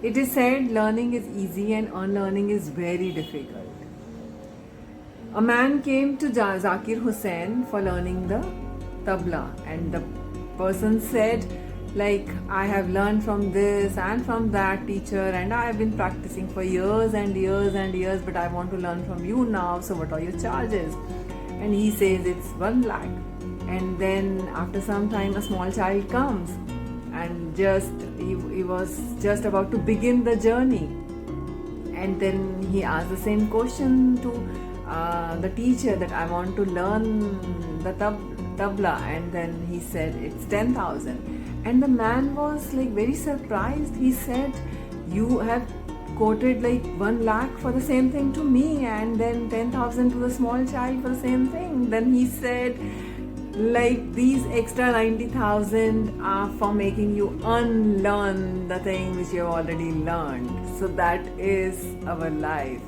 It is said learning is easy and unlearning is very difficult. A man came to Zakir Hussain for learning the tabla, and the person said, like, I have learned from this and from that teacher, and I have been practicing for years and years and years, but I want to learn from you now, so what are your charges? And he says it's 1 lakh. And then after some time a small child comes, and he was just about to begin the journey, and then he asked the same question to the teacher, that I want to learn the tabla, and then he said it's 10,000. And the man was like very surprised. He said, you have quoted like 1 lakh for the same thing to me, and then 10,000 to the small child for the same thing. Then he said, like, these extra 90,000 are for making you unlearn the thing which you have already learned. So that is our life.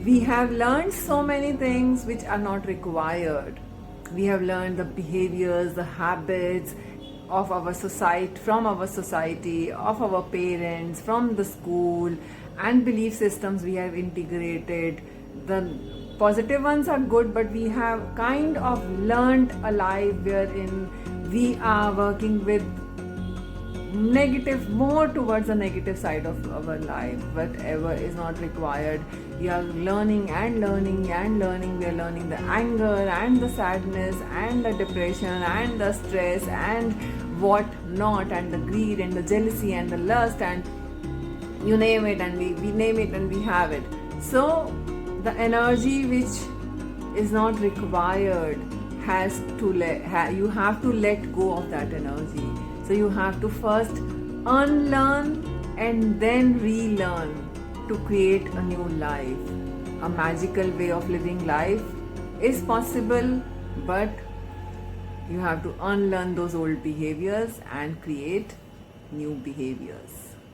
We have learned so many things which are not required. We have learned the behaviors, the habits of our society, from our society, of our parents, from the school, and belief systems we have integrated. The positive ones are good, but we have kind of learned a life wherein we are working with negative, more towards the negative side of our life. Whatever is not required, we are learning and learning and learning. We are learning the anger and the sadness and the depression and the stress and what not, and the greed and the jealousy and the lust, and you name it, and we name it and we have it. So the energy which is not required has to you have to let go of that energy. So you have to first unlearn and then relearn to create a new life. A magical way of living life is possible, but you have to unlearn those old behaviors and create new behaviors.